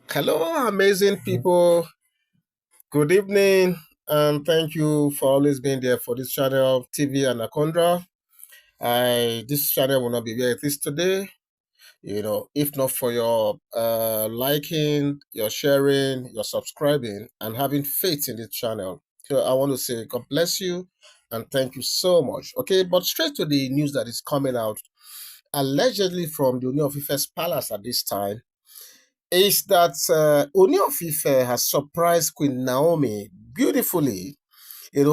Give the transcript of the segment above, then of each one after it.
Hello, amazing people. Good evening, and thank you for always being there for this channel, TV Anaconda. I This channel will not be where it is today. If not for your liking, your sharing, your subscribing, and having faith in this channel. So I want to say God bless you and thank you so much. Okay, but straight to the news that is coming out, allegedly from the Ooni of Ife's palace at this time is that Ooni of Ife has surprised Queen Naomi beautifully,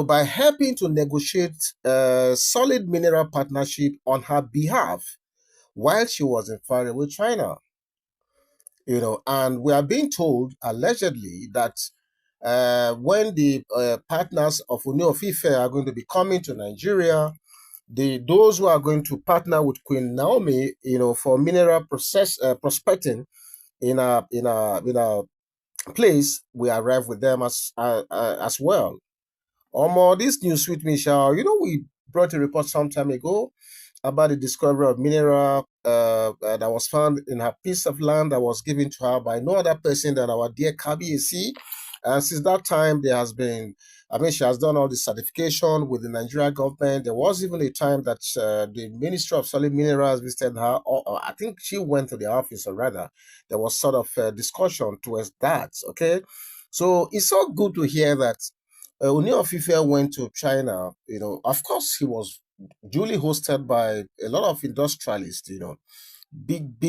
by helping to negotiate a solid mineral partnership on her behalf while she was in faraway China. And we are being told allegedly that when the partners of Ooni of Ife are going to be coming to Nigeria, those who are going to partner with Queen Naomi, for mineral prospecting in a place, we arrive with them as well. This news sweet me, Shao. We brought a report some time ago about the discovery of mineral that was found in her piece of land that was given to her by no other person than our dear KBAC. And since that time, she has done all the certification with the Nigeria government. There was even a time that the Ministry of Solid Minerals visited her, or I think she went to the office, or rather, there was sort of a discussion towards that. Okay. So it's so good to hear that Ooni of Ife went to China. Of course, he was duly hosted by a lot of industrialists, big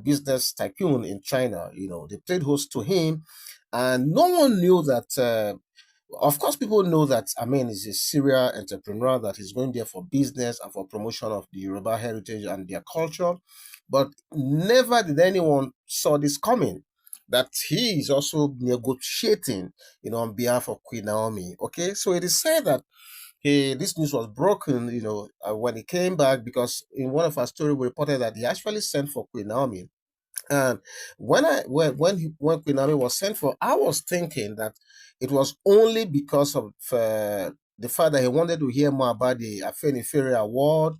business tycoon in China. They played host to him, and no one knew that. Of course, people know that Amen is a serial entrepreneur that is going there for business and for promotion of the Yoruba heritage and their culture, but never did anyone saw this coming. That he is also negotiating, on behalf of Queen Naomi. Okay, so it is said that this news was broken, when he came back, because in one of our stories we reported that he actually sent for Queen Naomi. And when Queen Naomi was sent for, I was thinking that it was only because of the fact that he wanted to hear more about the Afenifere Award,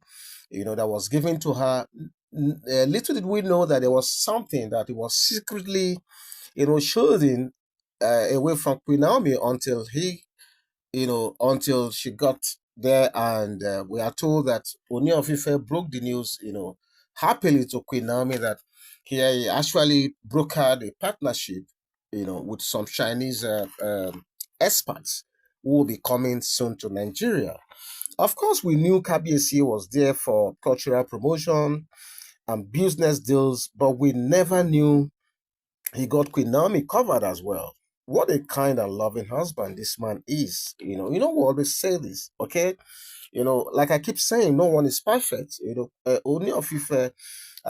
that was given to her. Little did we know that there was something that he was secretly, shielding away from Queen Naomi until she got there, and we are told that Ooni of Ife broke the news, happily to Queen Naomi that he actually brokered a partnership, with some Chinese experts who will be coming soon to Nigeria. Of course, we knew KBC was there for cultural promotion and business deals, but we never knew he got Queen Naomi covered as well. What a kind and loving husband this man is. We always say this, okay? Like I keep saying, no one is perfect. Only of Ife,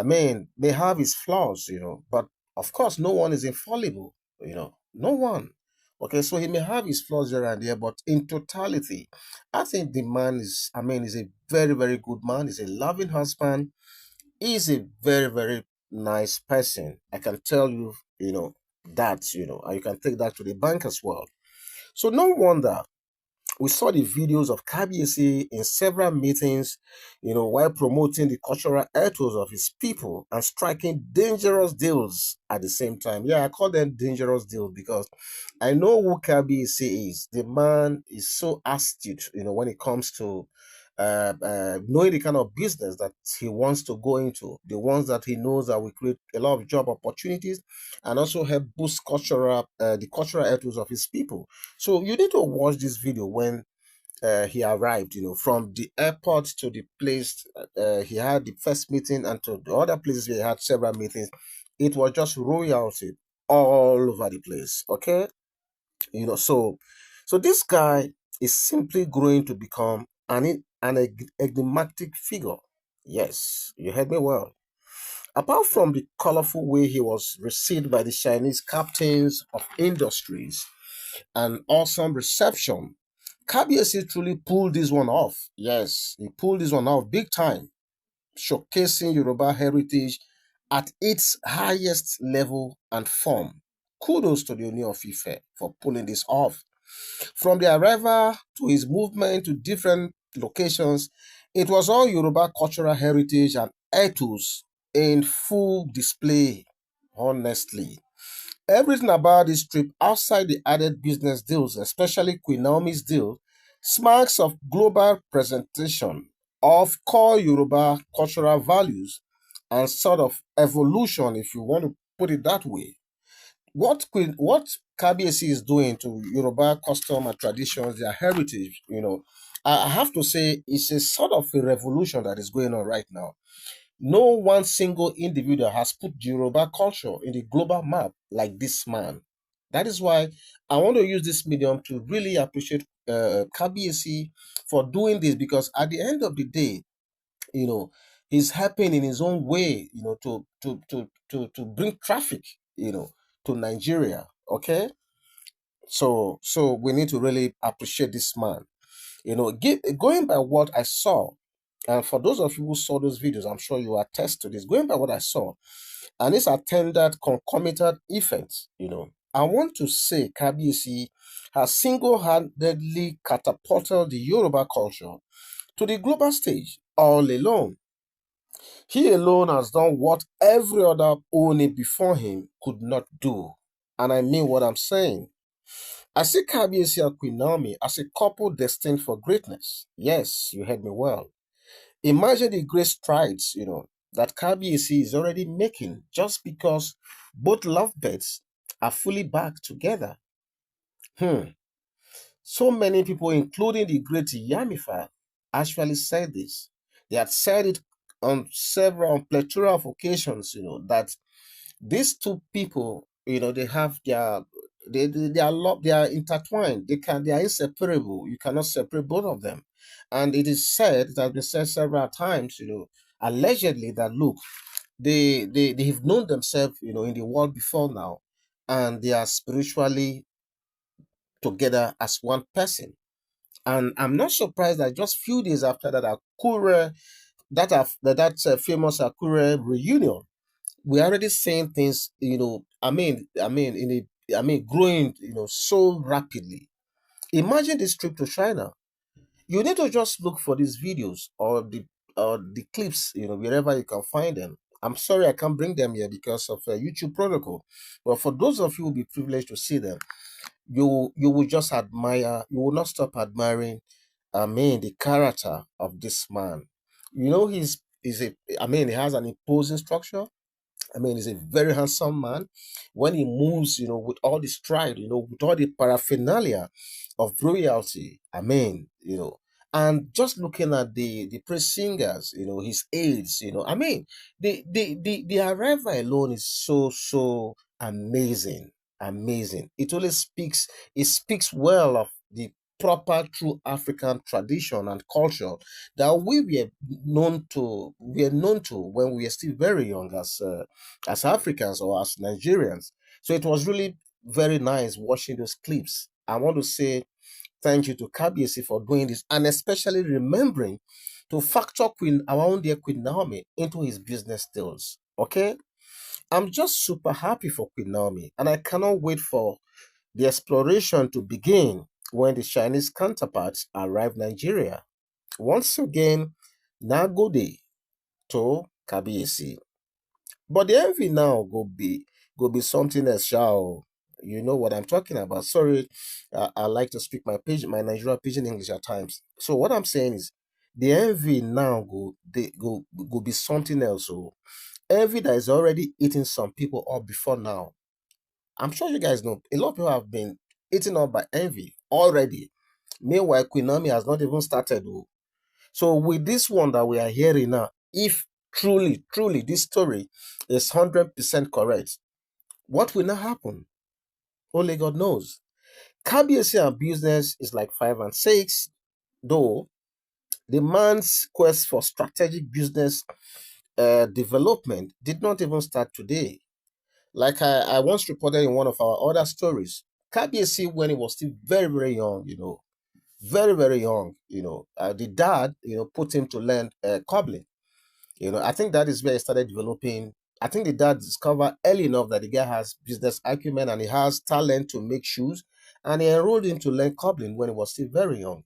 may have his flaws, but of course, no one is infallible, no one. Okay, so he may have his flaws here and there, but in totality, I think the man is a very, very good man. He's a loving husband. He's a very, very nice person. I can tell you, that, and you can take that to the bank as well. So no wonder we saw the videos of Kabiesi in several meetings, while promoting the cultural ethos of his people and striking dangerous deals at the same time. Yeah, I call them dangerous deals because I know who Kabiesi is. The man is so astute, when it comes to knowing the kind of business that he wants to go into, the ones that he knows that will create a lot of job opportunities and also help boost the cultural ethos of his people. So you need to watch this video when he arrived, from the airport to the place he had the first meeting and to the other places where he had several meetings. It was just royalty all over the place. Okay, so this guy is simply growing to become an enigmatic figure. Yes, you heard me well. Apart from the colorful way he was received by the Chinese captains of industries, an awesome reception, Kabiesi truly pulled this one off. Yes, he pulled this one off big time, showcasing Yoruba heritage at its highest level and form. Kudos to the Ooni of Ife for pulling this off. From the arrival to his movement to different locations, it was all Yoruba cultural heritage and ethos in full display, honestly. Everything about this trip outside the added business deals, especially Queen Naomi's deal, smacks of global presentation of core Yoruba cultural values and sort of evolution, if you want to put it that way. What KBC is doing to Yoruba custom and traditions, their heritage, I have to say it's a sort of a revolution that is going on right now. No one single individual has put Yoruba culture in the global map like this man. That is why I want to use this medium to really appreciate KBC for doing this, because at the end of the day, you know, he's helping in his own way, to bring traffic, to Nigeria. Okay, so we need to really appreciate this man. Going by what I saw, and for those of you who saw those videos, I'm sure you attest to this. Going by what I saw, and this attended concomitant events, I want to say KBC has single-handedly catapulted the Yoruba culture to the global stage all alone. He alone has done what every other Oni before him could not do. And I mean what I'm saying. I see KBC and Queen Naomi as a couple destined for greatness. Yes, you heard me well. Imagine the great strides, that KBC is already making just because both lovebirds are fully back together. Hmm. So many people, including the great Yamifa, actually said this. They had said it on plethora of occasions, that these two people, they have they are they are intertwined. They are inseparable. You cannot separate both of them. And it is said, it has been said several times, allegedly, that look, they have known themselves, in the world before now, and they are spiritually together as one person. And I'm not surprised that just few days after that Akure, that famous Akure reunion, we're already seeing things, growing, so rapidly. Imagine this trip to China. You need to just look for these videos or the clips, wherever you can find them. I'm sorry I can't bring them here because of YouTube protocol, but for those of you who will be privileged to see them, you will just admire. You will not stop admiring. The character of this man. He's a. He has an imposing structure. He's a very handsome man. When he moves, with all the stride, with all the paraphernalia of royalty. And just looking at the praise singers, his aides, the arrival alone is so amazing, amazing. It speaks well of the proper true African tradition and culture that we were known to when we were still very young as Africans or as Nigerians. So it was really very nice watching those clips. I want to say thank you to Kabiesi for doing this, and especially remembering to factor our own dear Queen Naomi into his business deals. Okay? I'm just super happy for Queen Naomi, and I cannot wait for the exploration to begin when the Chinese counterparts arrive Nigeria. Once again, Nagode to Kabiesi. But the envy now go be something else, shall you know what I'm talking about? Sorry, I like to speak my Nigerian pidgin English at times. So what I'm saying is, the envy now go be something else. So envy that is already eating some people up before now. I'm sure you guys know a lot of people have been eaten up by envy already. Meanwhile, Queen Naomi has not even started. Oh. So with this one that we are hearing now, if truly this story is 100% correct, what will now happen? Only God knows. KBC and business is like 5 and 6, though the man's quest for strategic business development did not even start today. Like I once reported in one of our other stories, KBC, when he was still very, very young, very, very young, the dad, put him to learn cobbling. I think that is where he started developing. I think the dad discovered early enough that the guy has business acumen and he has talent to make shoes. And he enrolled him to learn cobbling when he was still very young.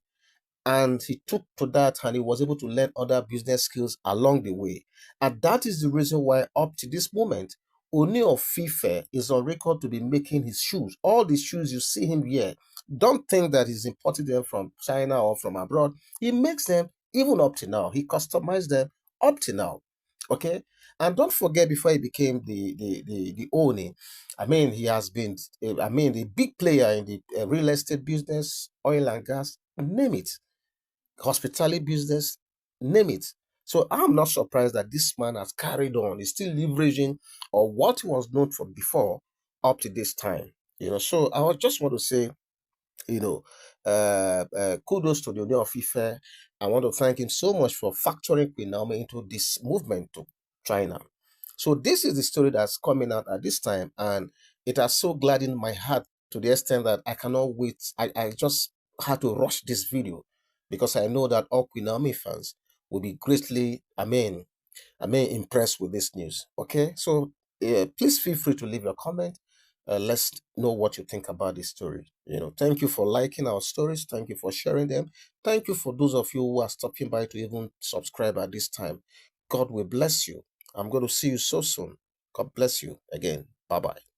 And he took to that and he was able to learn other business skills along the way. And that is the reason why, up to this moment, Ooni of Ife is on record to be making his shoes. All the shoes you see him wear, don't think that he's imported them from China or from abroad. He makes them even up to now. He customized them up to now. Okay, and don't forget, before he became the Ooni, I mean, he has been, I mean, a big player in the real estate business, oil and gas, name it, hospitality business, name it. So I'm not surprised that this man has carried on. He's still leveraging on what he was known for before up to this time. So I just want to say, kudos to the Ooni of Ife. I want to thank him so much for factoring Queen Naomi into this movement to China. So this is the story that's coming out at this time, and it has so gladdened my heart to the extent that I cannot wait. I just had to rush this video because I know that all Queen Naomi fans will be greatly, impressed with this news. Okay, so please feel free to leave your comment. Let's know what you think about this story. Thank you for liking our stories. Thank you for sharing them. Thank you for those of you who are stopping by to even subscribe at this time. God will bless you. I'm going to see you so soon. God bless you again. Bye bye.